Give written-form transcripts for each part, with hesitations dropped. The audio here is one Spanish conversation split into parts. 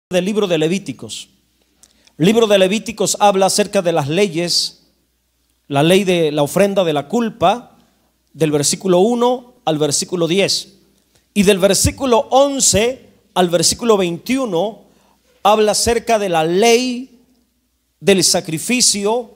del libro de Levíticos. El libro de Levíticos habla acerca de las leyes, la ley de la ofrenda de la culpa, del versículo 1 al versículo 10. Y del versículo 11 al versículo 21 habla acerca de la ley del sacrificio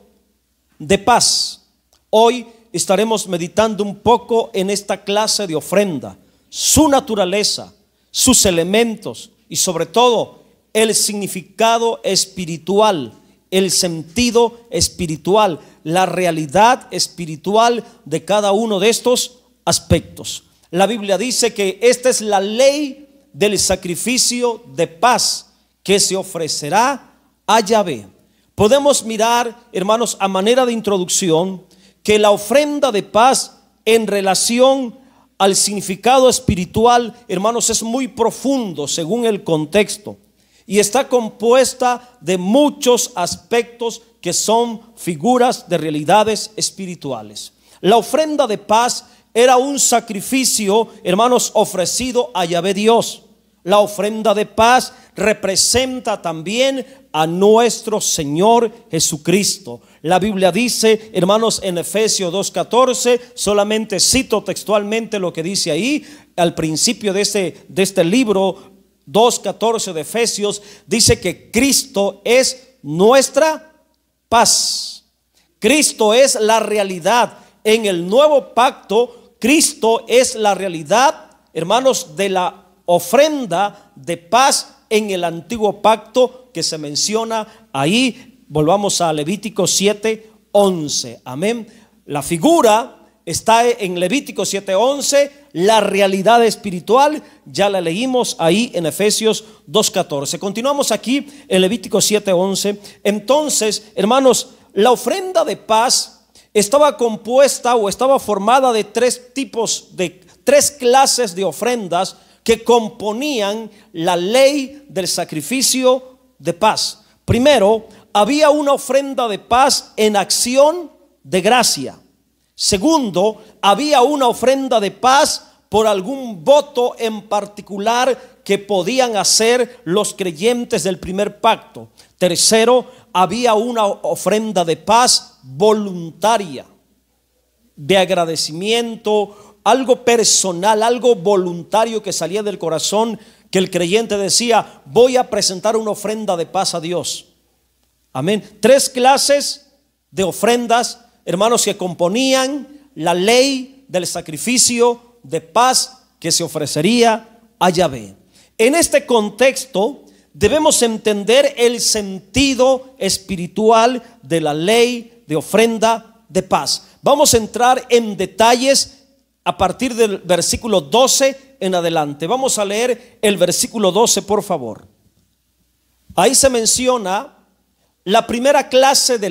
de paz. Hoy estaremos meditando un poco en esta clase de ofrenda, su naturaleza, sus elementos y sobre todo el significado espiritual, el sentido espiritual, la realidad espiritual de cada uno de estos aspectos. La Biblia dice que esta es la ley del sacrificio de paz que se ofrecerá a Yahvé. Podemos mirar, hermanos, a manera de introducción, que la ofrenda de paz en relación al significado espiritual, hermanos, es muy profundo según el contexto. Y está compuesta de muchos aspectos que son figuras de realidades espirituales. La ofrenda de paz era un sacrificio, hermanos, ofrecido a Yahvé Dios. La ofrenda de paz representa también a nuestro Señor Jesucristo. La Biblia dice, hermanos, en Efesios 2:14, solamente cito textualmente lo que dice ahí, al principio de este libro 2:14 de Efesios, dice que Cristo es nuestra paz. Cristo es la realidad. En el nuevo pacto, Cristo es la realidad, hermanos, de la ofrenda de paz en el antiguo pacto que se menciona ahí. Volvamos a Levítico 7:11. Amén. La figura está en Levítico 7:11, la realidad espiritual ya la leímos ahí en Efesios 2:14. Continuamos aquí en Levítico 7:11. Entonces, hermanos, la ofrenda de paz estaba compuesta o estaba formada de tres clases de ofrendas que componían la ley del sacrificio de paz. Primero, había una ofrenda de paz en acción de gracia. Segundo, había una ofrenda de paz por algún voto en particular que podían hacer los creyentes del primer pacto. Tercero, había una ofrenda de paz voluntaria, de agradecimiento, algo personal, algo voluntario que salía del corazón, que el creyente decía: voy a presentar una ofrenda de paz a Dios. Amén. Tres clases de ofrendas, hermanos, que componían la ley del sacrificio de paz que se ofrecería a Yahvé. En este contexto debemos entender el sentido espiritual de la ley de ofrenda de paz. Vamos a entrar en detalles a partir del versículo 12 en adelante. Vamos a leer el versículo 12, por favor. Ahí se menciona la primera clase de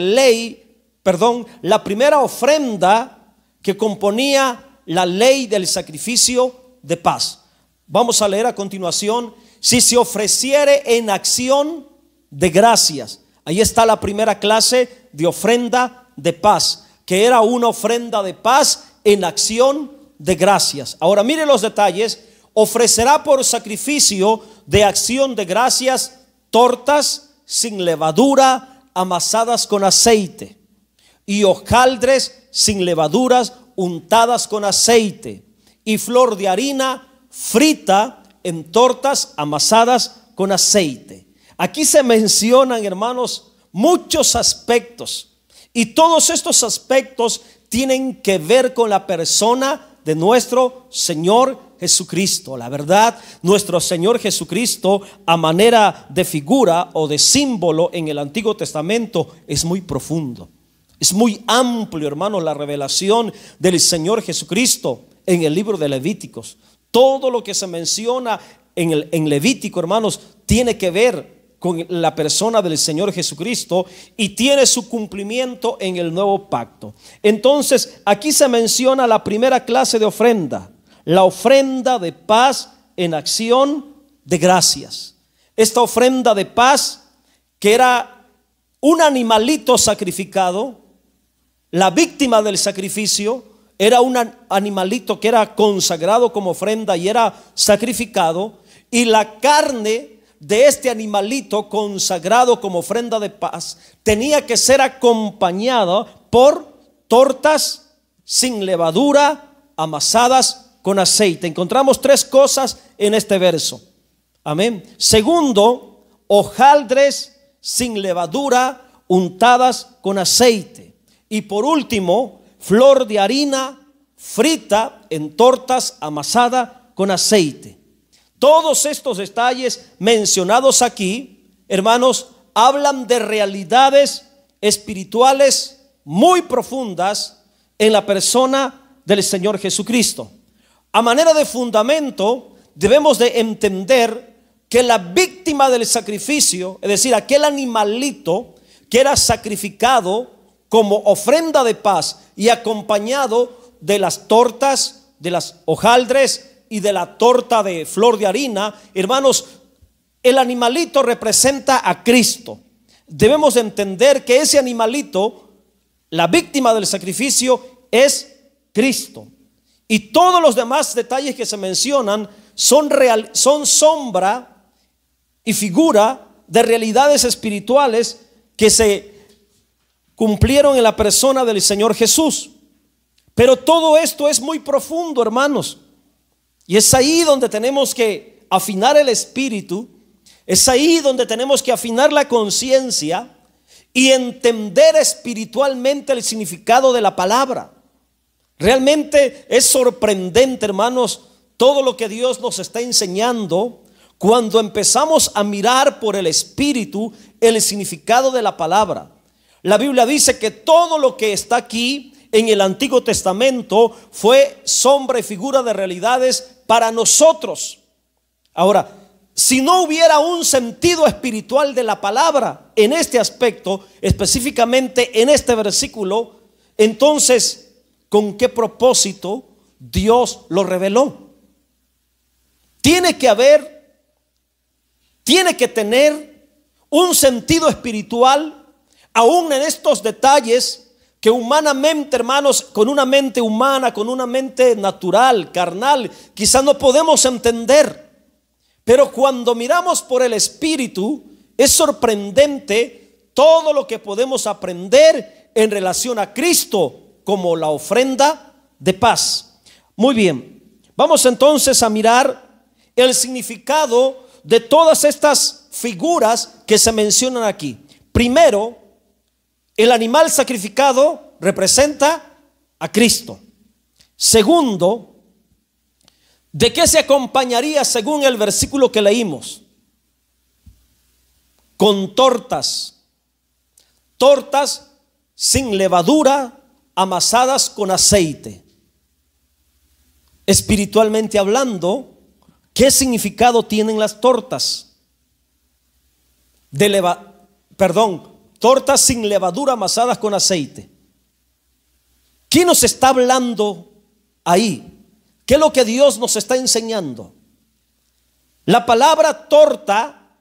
la primera ofrenda que componía la ley del sacrificio de paz. Vamos a leer a continuación: si se ofreciere en acción de gracias. Ahí está la primera clase de ofrenda de paz, que era una ofrenda de paz en acción de gracias. Ahora mire los detalles. Ofrecerá por sacrificio de acción de gracias tortas sin levadura amasadas con aceite, y hojaldres sin levaduras untadas con aceite, y flor de harina frita en tortas amasadas con aceite. Aquí se mencionan, hermanos, muchos aspectos, y todos estos aspectos tienen que ver con la persona de nuestro Señor Jesucristo. La verdad, nuestro Señor Jesucristo, a manera de figura o de símbolo en el Antiguo Testamento, es muy profundo. Es muy amplio, hermanos, la revelación del Señor Jesucristo en el libro de Levíticos. Todo lo que se menciona en Levítico, hermanos, tiene que ver con la persona del Señor Jesucristo y tiene su cumplimiento en el nuevo pacto. Entonces, aquí se menciona la primera clase de ofrenda, la ofrenda de paz en acción de gracias. Esta ofrenda de paz, que era un animalito sacrificado, la víctima del sacrificio era un animalito que era consagrado como ofrenda y era sacrificado, y la carne de este animalito consagrado como ofrenda de paz tenía que ser acompañado por tortas sin levadura amasadas con aceite. Encontramos tres cosas en este verso. Amén. Segundo, hojaldres sin levadura untadas con aceite. Y por último, flor de harina frita en tortas amasada con aceite. Todos estos detalles mencionados aquí, hermanos, hablan de realidades espirituales muy profundas en la persona del Señor Jesucristo. A manera de fundamento, debemos de entender que la víctima del sacrificio, es decir, aquel animalito que era sacrificado como ofrenda de paz y acompañado de las tortas, de las hojaldres y de la torta de flor de harina, hermanos, el animalito representa a Cristo. Debemos entender que ese animalito, la víctima del sacrificio, es Cristo. Y todos los demás detalles que se mencionan son sombra y figura de realidades espirituales que se cumplieron en la persona del Señor Jesús. Pero todo esto es muy profundo, hermanos, y es ahí donde tenemos que afinar el espíritu, es ahí donde tenemos que afinar la conciencia y entender espiritualmente el significado de la palabra. Realmente es sorprendente, hermanos, todo lo que Dios nos está enseñando cuando empezamos a mirar por el espíritu el significado de la palabra. La Biblia dice que todo lo que está aquí en el Antiguo Testamento fue sombra y figura de realidades para nosotros. Ahora, si no hubiera un sentido espiritual de la palabra en este aspecto, específicamente en este versículo, entonces, ¿con qué propósito Dios lo reveló? Tiene que tener un sentido espiritual, aún en estos detalles que humanamente, hermanos, con una mente humana, con una mente natural, carnal, quizás no podemos entender. Pero cuando miramos por el Espíritu, es sorprendente todo lo que podemos aprender en relación a Cristo como la ofrenda de paz. Muy bien, vamos entonces a mirar el significado de todas estas figuras que se mencionan aquí. Primero, el animal sacrificado representa a Cristo. Segundo, ¿de qué se acompañaría según el versículo que leímos? Con tortas sin levadura, amasadas con aceite. Espiritualmente hablando, ¿qué significado tienen las tortas? Tortas sin levadura amasadas con aceite. ¿Qué nos está hablando ahí? ¿Qué es lo que Dios nos está enseñando? La palabra torta,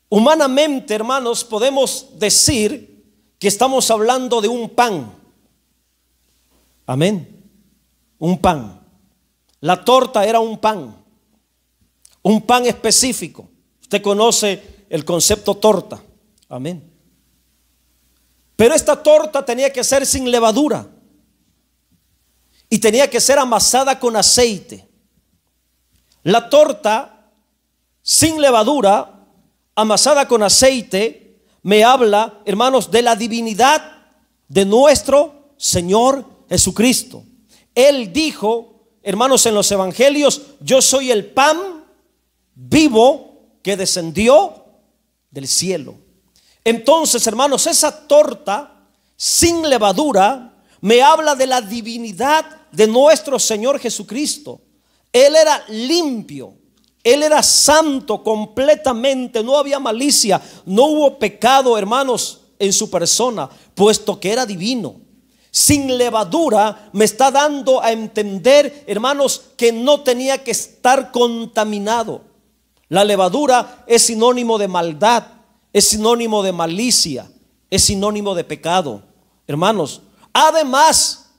humanamente, hermanos, podemos decir que estamos hablando de un pan. Amén. Un pan. La torta era un pan específico. Usted conoce el concepto torta. Amén. Pero esta torta tenía que ser sin levadura y tenía que ser amasada con aceite. La torta sin levadura, amasada con aceite, me habla, hermanos, de la divinidad de nuestro Señor Jesucristo. Él dijo, hermanos, en los evangelios: yo soy el pan vivo que descendió del cielo. Entonces, hermanos, esa torta sin levadura me habla de la divinidad de nuestro Señor Jesucristo. Él era limpio, Él era santo completamente, no había malicia, no hubo pecado, hermanos, en su persona, puesto que era divino. Sin levadura me está dando a entender, hermanos, que no tenía que estar contaminado. La levadura es sinónimo de maldad, es sinónimo de malicia, es sinónimo de pecado, hermanos. Además,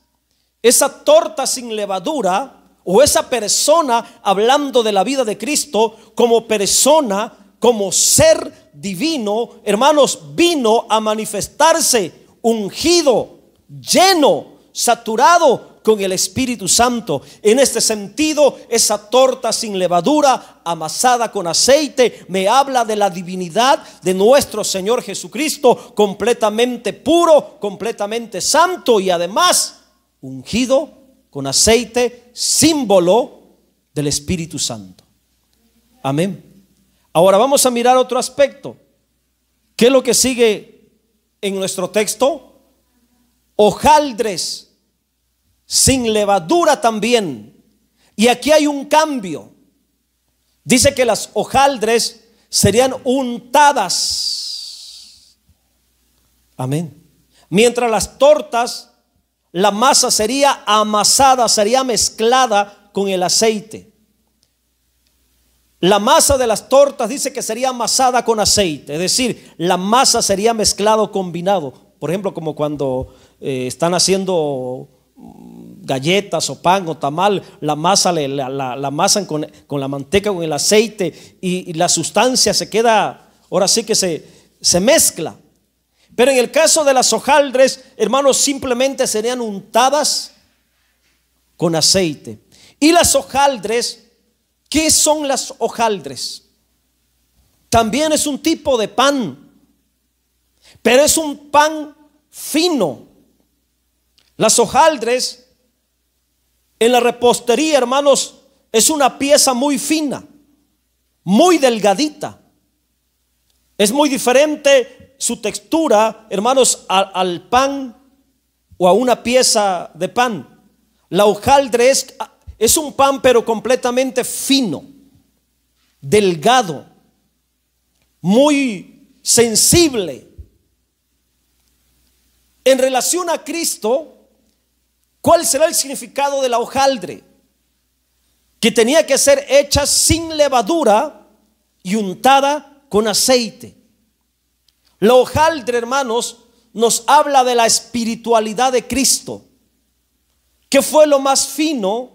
esa torta sin levadura, o esa persona, hablando de la vida de Cristo como persona, como ser divino, hermanos, vino a manifestarse ungido, lleno, saturado con el Espíritu Santo. En este sentido, esa torta sin levadura, amasada con aceite, me habla de la divinidad de nuestro Señor Jesucristo, completamente puro, completamente santo y además ungido con aceite, símbolo del Espíritu Santo. Amén. Ahora vamos a mirar otro aspecto. ¿Qué es lo que sigue en nuestro texto? Hojaldres sin levadura también. Y aquí hay un cambio. Dice que las hojaldres serían untadas. Amén. Mientras las tortas, la masa sería amasada, sería mezclada con el aceite. La masa de las tortas dice que sería amasada con aceite, es decir, la masa sería mezclado, combinado. Por ejemplo, como cuando están haciendo galletas o pan o tamal, la masa la amasan con la manteca, con el aceite y la sustancia se queda, ahora sí que se mezcla. Pero en el caso de las hojaldres, hermanos, simplemente serían untadas con aceite. Y las hojaldres, ¿qué son las hojaldres? También es un tipo de pan, pero es un pan fino. Las hojaldres en la repostería, hermanos, es una pieza muy fina, muy delgadita. Es muy diferente su textura, hermanos, al pan o a una pieza de pan. La hojaldre es un pan pero completamente fino, delgado, muy sensible. En relación a Cristo, ¿cuál será el significado de la hojaldre? Que tenía que ser hecha sin levadura y untada con aceite. La hojaldre, hermanos, nos habla de la espiritualidad de Cristo, que fue lo más fino,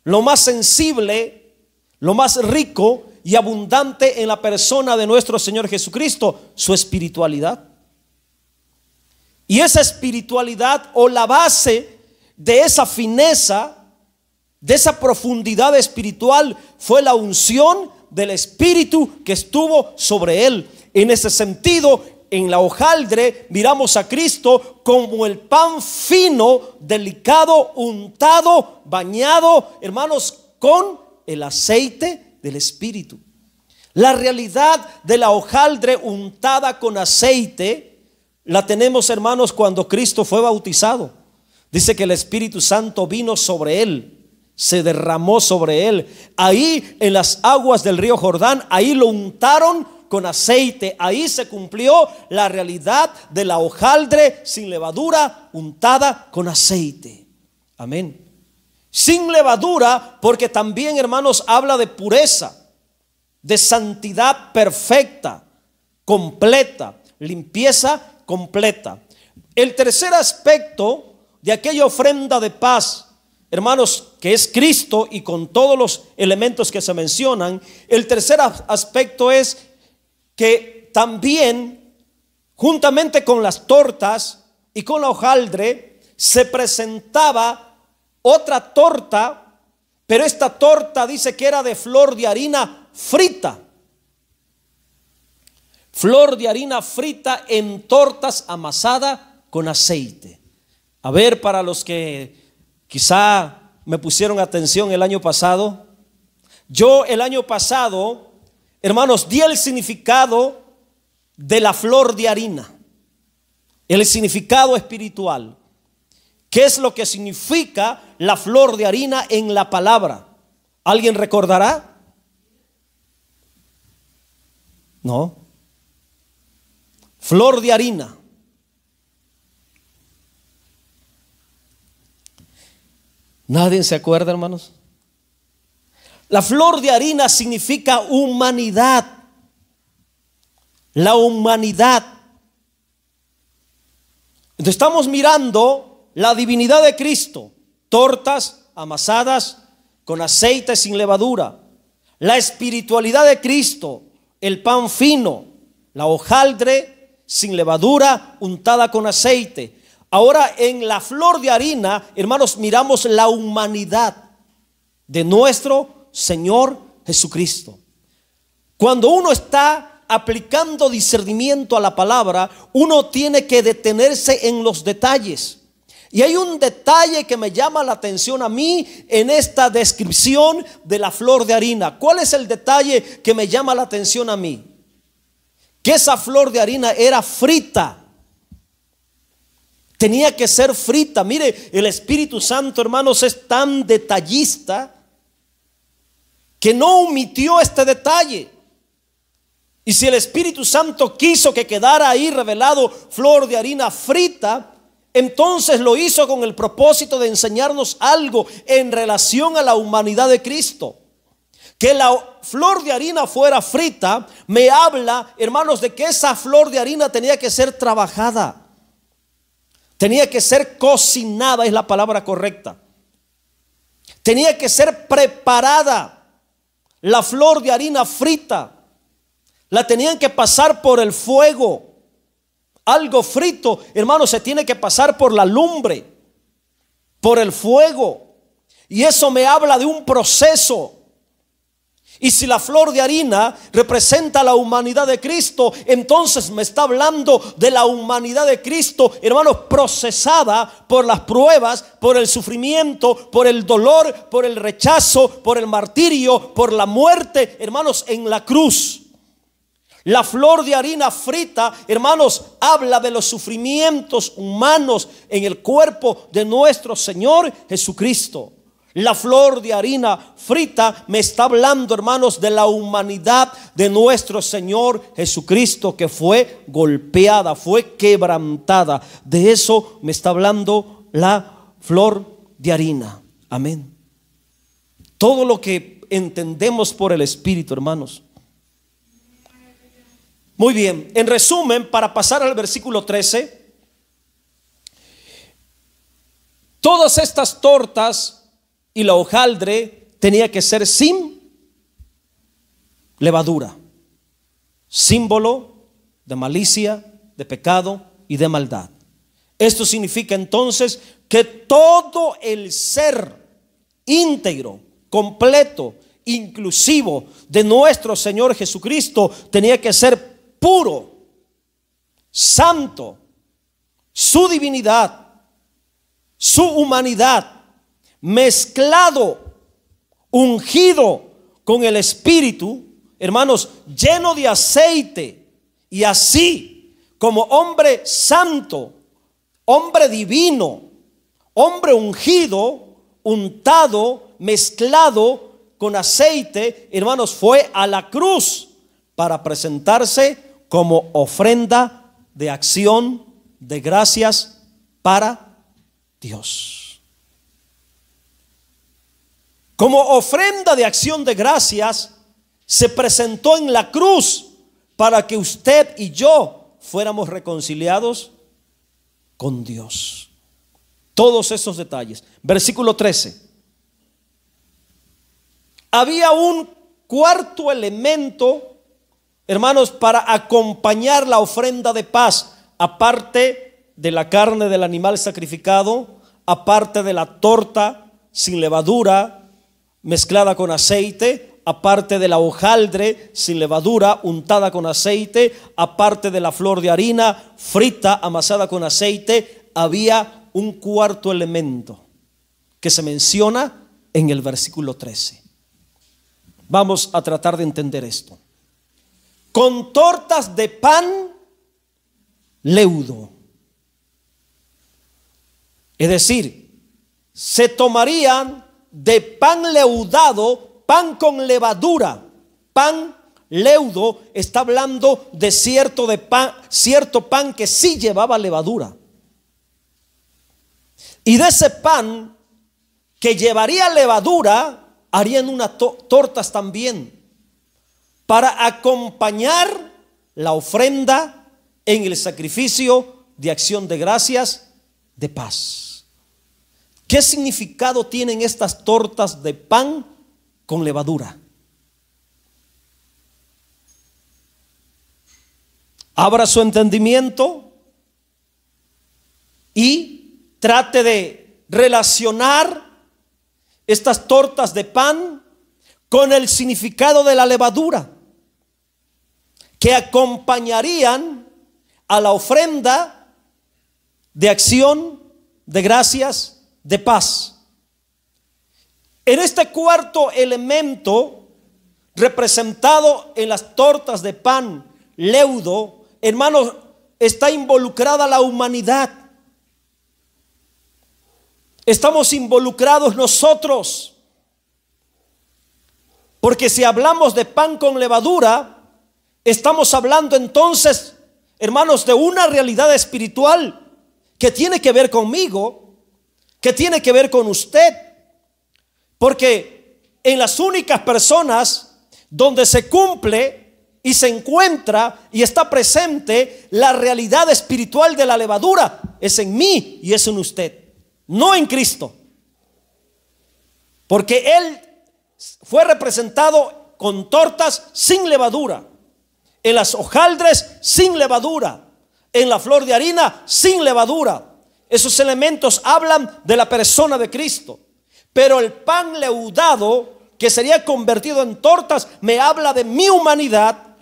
lo más sensible, lo más rico y abundante en la persona de nuestro Señor Jesucristo, su espiritualidad. Y esa espiritualidad, o la base de esa fineza, de esa profundidad espiritual, fue la unción del Espíritu que estuvo sobre él. En ese sentido, en la hojaldre miramos a Cristo como el pan fino, delicado, untado, bañado, hermanos, con el aceite del Espíritu. La realidad de la hojaldre untada con aceite la tenemos, hermanos, cuando Cristo fue bautizado. Dice que el Espíritu Santo vino sobre él, se derramó sobre él. Ahí en las aguas del río Jordán, ahí lo untaron con aceite. Ahí se cumplió la realidad de la hojaldre sin levadura, untada con aceite. Amén. Sin levadura, porque también, hermanos, habla de pureza, de santidad perfecta, completa, limpieza completa. El tercer aspecto de aquella ofrenda de paz, hermanos, que es Cristo y con todos los elementos que se mencionan, el tercer aspecto es que también, juntamente con las tortas y con la hojaldre, se presentaba otra torta, pero esta torta dice que era de flor de harina frita. Flor de harina frita en tortas amasada con aceite. A ver, para los que quizá me pusieron atención el año pasado, yo el año pasado, hermanos, di el significado de la flor de harina, el significado espiritual. ¿Qué es lo que significa la flor de harina en la palabra? ¿Alguien recordará? No. Flor de harina. ¿Nadie se acuerda, hermanos? La flor de harina significa humanidad. La humanidad. Entonces estamos mirando la divinidad de Cristo. Tortas amasadas con aceite sin levadura. La espiritualidad de Cristo. el pan fino, la hojaldre sin levadura untada con aceite. Ahora en la flor de harina, hermanos, miramos la humanidad de nuestro Señor Jesucristo. Cuando uno está aplicando discernimiento a la palabra, uno tiene que detenerse en los detalles. Y hay un detalle que me llama la atención a mí en esta descripción de la flor de harina. ¿Cuál es el detalle que me llama la atención a mí? Que esa flor de harina era frita. Tenía que ser frita. Mire, el Espíritu Santo, hermanos, es tan detallista que no omitió este detalle. Y si el Espíritu Santo quiso que quedara ahí revelado flor de harina frita, entonces lo hizo con el propósito de enseñarnos algo en relación a la humanidad de Cristo. Que la flor de harina fuera frita me habla, hermanos, de que esa flor de harina tenía que ser trabajada, tenía que ser cocinada, es la palabra correcta. Tenía que ser preparada. La flor de harina frita la tenían que pasar por el fuego. Algo frito, hermanos, se tiene que pasar por la lumbre, por el fuego. Y eso me habla de un proceso. Y si la flor de harina representa la humanidad de Cristo, entonces me está hablando de la humanidad de Cristo, hermanos, procesada por las pruebas, por el sufrimiento, por el dolor, por el rechazo, por el martirio, por la muerte, hermanos, en la cruz. La flor de harina frita, hermanos, habla de los sufrimientos humanos en el cuerpo de nuestro Señor Jesucristo. La flor de harina frita me está hablando, hermanos, de la humanidad de nuestro Señor Jesucristo, que fue golpeada, fue quebrantada. De eso me está hablando la flor de harina. Amén. Todo lo que entendemos por el Espíritu, hermanos. Muy bien, en resumen, para pasar al versículo 13, todas estas tortas y la hojaldre tenía que ser sin levadura, símbolo de malicia, de pecado y de maldad. Esto significa entonces que todo el ser íntegro, completo, inclusivo de nuestro Señor Jesucristo tenía que ser puro, santo, su divinidad, su humanidad, mezclado, ungido con el Espíritu, hermanos, lleno de aceite, y así como hombre santo, hombre divino, hombre ungido, untado, mezclado con aceite, hermanos, fue a la cruz para presentarse como ofrenda de acción de gracias para Dios. Como ofrenda de acción de gracias se presentó en la cruz para que usted y yo fuéramos reconciliados con Dios. Todos esos detalles. Versículo 13. Había un cuarto elemento, hermanos, para acompañar la ofrenda de paz, aparte de la carne del animal sacrificado, aparte de la torta sin levadura mezclada con aceite, aparte de la hojaldre sin levadura untada con aceite, aparte de la flor de harina frita amasada con aceite, había un cuarto elemento que se menciona en el versículo 13. Vamos a tratar de entender esto. Con tortas de pan leudo. Es decir, se tomarían de pan leudado, pan con levadura. Pan leudo está hablando de cierto pan que sí llevaba levadura. Y de ese pan que llevaría levadura, harían unas tortas también, para acompañar la ofrenda en el sacrificio de acción de gracias de paz. ¿Qué significado tienen estas tortas de pan con levadura? abra su entendimiento y trate de relacionar estas tortas de pan con el significado de la levadura que acompañarían a la ofrenda de acción, de gracias, de paz. En este cuarto elemento representado en las tortas de pan, leudo, hermanos, está involucrada la humanidad. Estamos involucrados nosotros. Porque si hablamos de pan con levadura, estamos hablando entonces, hermanos, de una realidad espiritual que tiene que ver conmigo, que tiene que ver con usted. Porque en las únicas personas donde se cumple y se encuentra y está presente la realidad espiritual de la levadura es en mí y es en usted, no en Cristo. Porque Él fue representado con tortas sin levadura, en las hojaldres sin levadura, en la flor de harina sin levadura. Esos elementos hablan de la persona de Cristo. Pero el pan leudado, que sería convertido en tortas, me habla de mi humanidad,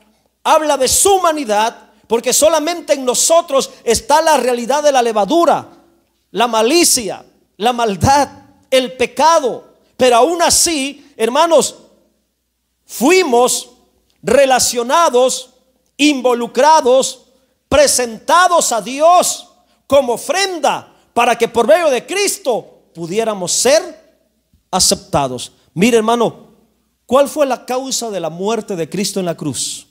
habla de su humanidad, porque solamente en nosotros está la realidad de la levadura, la malicia, la maldad, el pecado. Pero aún así, hermanos, fuimos relacionados, involucrados, presentados a Dios como ofrenda para que por medio de Cristo pudiéramos ser aceptados. Mire, hermano, ¿cuál fue la causa de la muerte de Cristo en la cruz?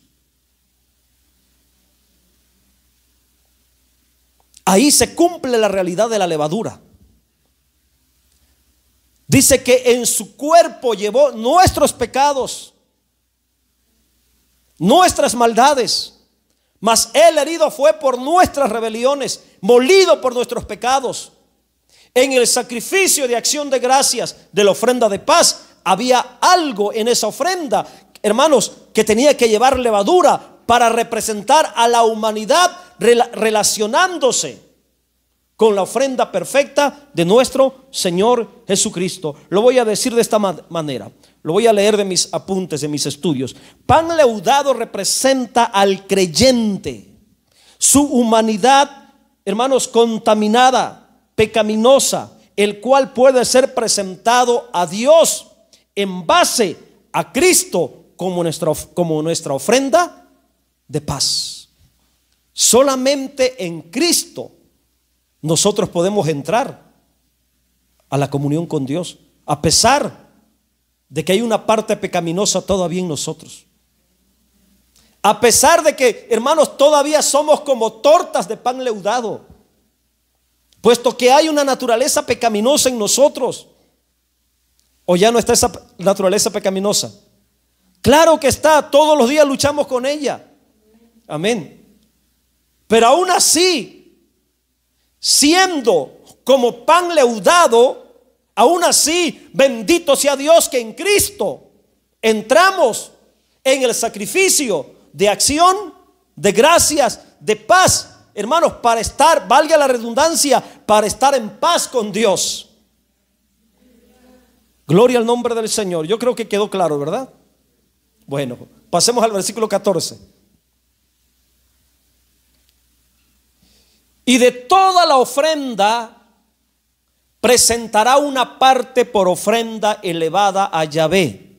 Ahí se cumple la realidad de la levadura. Dice que en su cuerpo llevó nuestros pecados, nuestras maldades, mas Él herido fue por nuestras rebeliones, molido por nuestros pecados. En el sacrificio de acción de gracias de la ofrenda de paz, había algo en esa ofrenda, hermanos, que tenía que llevar levadura para representar a la humanidad relacionándose con la ofrenda perfecta de nuestro Señor Jesucristo. Lo voy a decir de esta manera, lo voy a leer de mis apuntes, de mis estudios. Pan leudado representa al creyente, su humanidad, hermanos, contaminada, pecaminosa, el cual puede ser presentado a Dios en base a Cristo como nuestra ofrenda de paz. Solamente en Cristo nosotros podemos entrar a la comunión con Dios, a pesar de que hay una parte pecaminosa todavía en nosotros. A pesar de que, hermanos, todavía somos como tortas de pan leudado, puesto que hay una naturaleza pecaminosa en nosotros. ¿O ya no está esa naturaleza pecaminosa? Claro que está, todos los días luchamos con ella. Amén. Pero aún así, siendo como pan leudado, aún así, bendito sea Dios que en Cristo entramos en el sacrificio de acción, de gracias, de paz. Hermanos, para estar, valga la redundancia, para estar en paz con Dios. Gloria al nombre del Señor. Yo creo que quedó claro, ¿verdad? Bueno, pasemos al versículo 14. Y de toda la ofrenda presentará una parte por ofrenda elevada a Yahvé,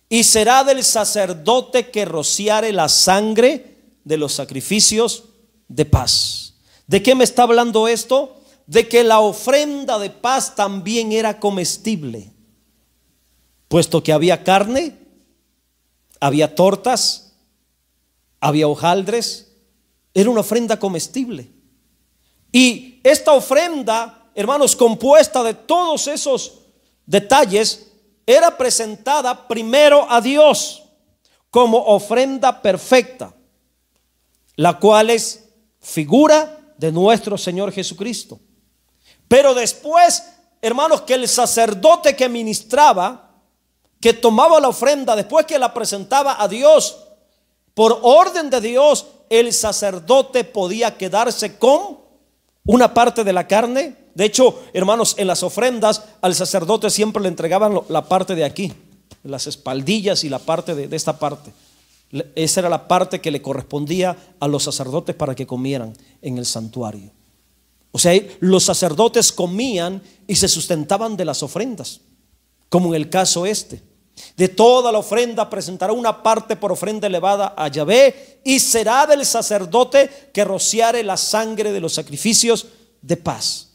y será del sacerdote que rociare la sangre de los sacrificios de paz. ¿De qué me está hablando esto? De que la ofrenda de paz también era comestible, puesto que había carne, había tortas, había hojaldres. Era una ofrenda comestible. Y esta ofrenda, hermanos, compuesta de todos esos detalles, era presentada primero a Dios como ofrenda perfecta, la cual es figura de nuestro Señor Jesucristo. Pero después, hermanos, que el sacerdote que ministraba, que tomaba la ofrenda, después que la presentaba a Dios, por orden de Dios, el sacerdote podía quedarse con una parte de la carne. De hecho, hermanos, en las ofrendas al sacerdote siempre le entregaban la parte de aquí, las espaldillas y la parte de esta parte. Esa era la parte que le correspondía a los sacerdotes para que comieran en el santuario. O sea, los sacerdotes comían y se sustentaban de las ofrendas, como en el caso este. De toda la ofrenda presentará una parte por ofrenda elevada a Yahvé, y será del sacerdote que rociare la sangre de los sacrificios de paz.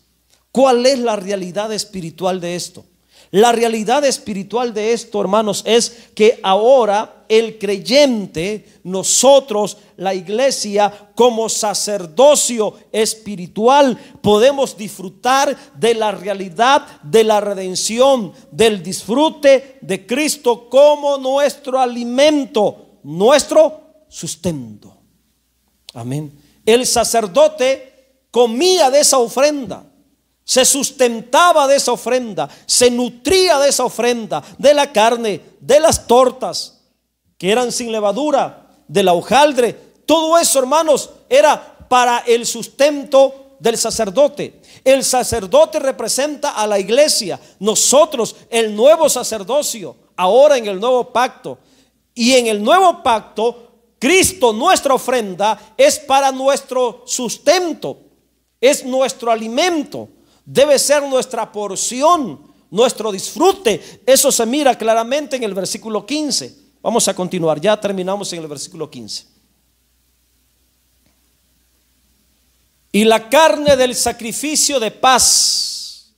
¿Cuál es la realidad espiritual de esto? La realidad espiritual de esto, hermanos, es que ahora el creyente, nosotros, la iglesia, como sacerdocio espiritual, podemos disfrutar de la realidad de la redención, del disfrute de Cristo como nuestro alimento, nuestro sustento. Amén. El sacerdote comía de esa ofrenda, se sustentaba de esa ofrenda, se nutría de esa ofrenda, de la carne, de las tortas que eran sin levadura, del hojaldre. Todo eso, hermanos, era para el sustento del sacerdote. El sacerdote representa a la iglesia, nosotros el nuevo sacerdocio, ahora en el nuevo pacto. Y en el nuevo pacto, Cristo, nuestra ofrenda, es para nuestro sustento, es nuestro alimento. Debe ser nuestra porción, nuestro disfrute. Eso se mira claramente en el versículo 15. Vamos a continuar, ya terminamos en el versículo 15. Y la carne del sacrificio de paz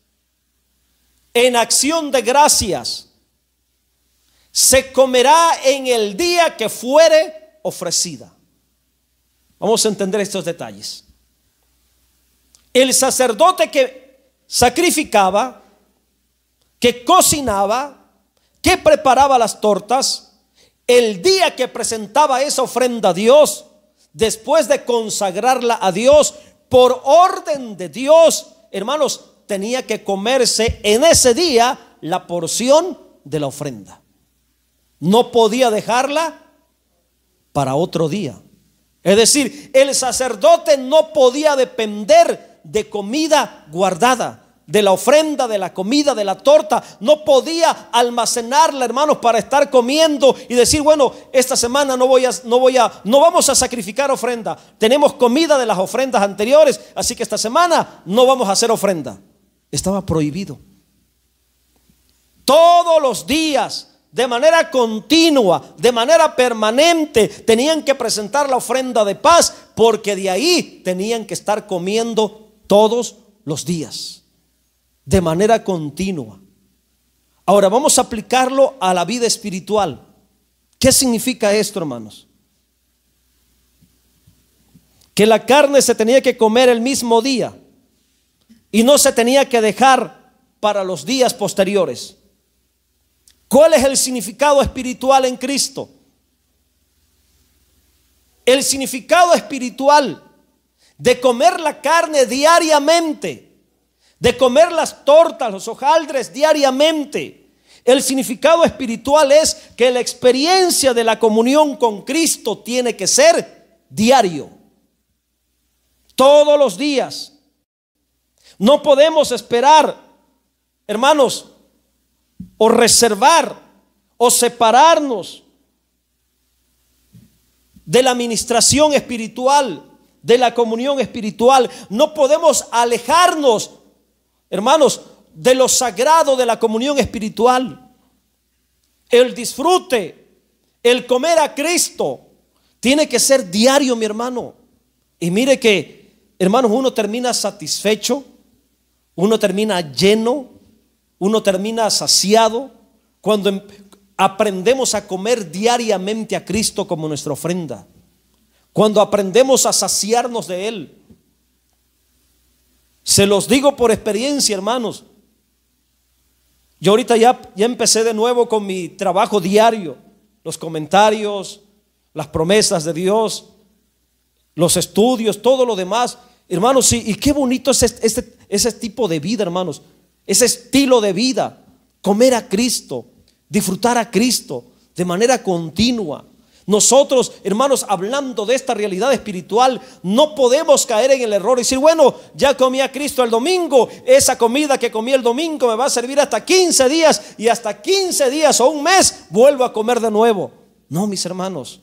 en acción de gracias se comerá en el día que fuere ofrecida. Vamos a entender estos detalles. El sacerdote que sacrificaba, que cocinaba, que preparaba las tortas, el día que presentaba esa ofrenda a Dios, después de consagrarla a Dios por orden de Dios, hermanos, tenía que comerse en ese día la porción de la ofrenda. No podía dejarla para otro día. Es decir, el sacerdote no podía depender de comida guardada, de la ofrenda, de la comida, de la torta. No podía almacenarla, hermanos, para estar comiendo y decir, bueno, esta semana no vamos a sacrificar ofrenda. Tenemos comida de las ofrendas anteriores, así que esta semana no vamos a hacer ofrenda. Estaba prohibido. Todos los días, de manera continua, de manera permanente, tenían que presentar la ofrenda de paz, porque de ahí tenían que estar comiendo todos los días, de manera continua. Ahora vamos a aplicarlo a la vida espiritual. ¿Qué significa esto, hermanos? Que la carne se tenía que comer el mismo día y no se tenía que dejar para los días posteriores. ¿Cuál es el significado espiritual en Cristo? El significado espiritual de comer la carne diariamente, de comer las tortas, los hojaldres diariamente. El significado espiritual es que la experiencia de la comunión con Cristo tiene que ser diario, todos los días. No podemos esperar, hermanos, o reservar o separarnos de la ministración espiritual, de la comunión espiritual. No podemos alejarnos, hermanos, de lo sagrado de la comunión espiritual. El disfrute, el comer a Cristo tiene que ser diario, mi hermano. Y mire que, hermanos, uno termina satisfecho, uno termina lleno, uno termina saciado cuando aprendemos a comer diariamente a Cristo como nuestra ofrenda. Cuando aprendemos a saciarnos de Él. Se los digo por experiencia, hermanos. Yo ahorita ya empecé de nuevo con mi trabajo diario. Los comentarios, las promesas de Dios, los estudios, todo lo demás. Hermanos, sí, y qué bonito es ese tipo de vida, hermanos. Ese estilo de vida. Comer a Cristo, disfrutar a Cristo de manera continua. Nosotros, hermanos, hablando de esta realidad espiritual, no podemos caer en el error y decir, bueno, ya comí a Cristo el domingo, esa comida que comí el domingo me va a servir hasta 15 días y hasta 15 días o un mes vuelvo a comer de nuevo. No, mis hermanos,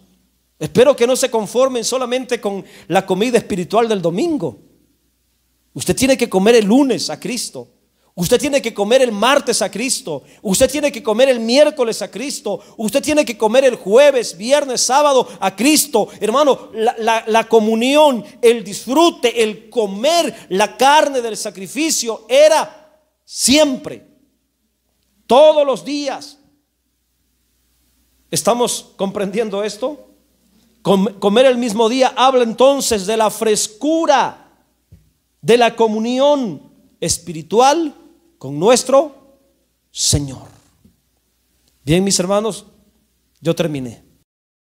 espero que no se conformen solamente con la comida espiritual del domingo. Usted tiene que comer el lunes a Cristo. Usted tiene que comer el martes a Cristo. Usted tiene que comer el miércoles a Cristo. Usted tiene que comer el jueves, viernes, sábado a Cristo. Hermano, la comunión, el disfrute, el comer la carne del sacrificio era siempre, todos los días. ¿Estamos comprendiendo esto? Comer el mismo día habla entonces de la frescura, de la comunión espiritual con nuestro Señor. Bien, mis hermanos, yo terminé.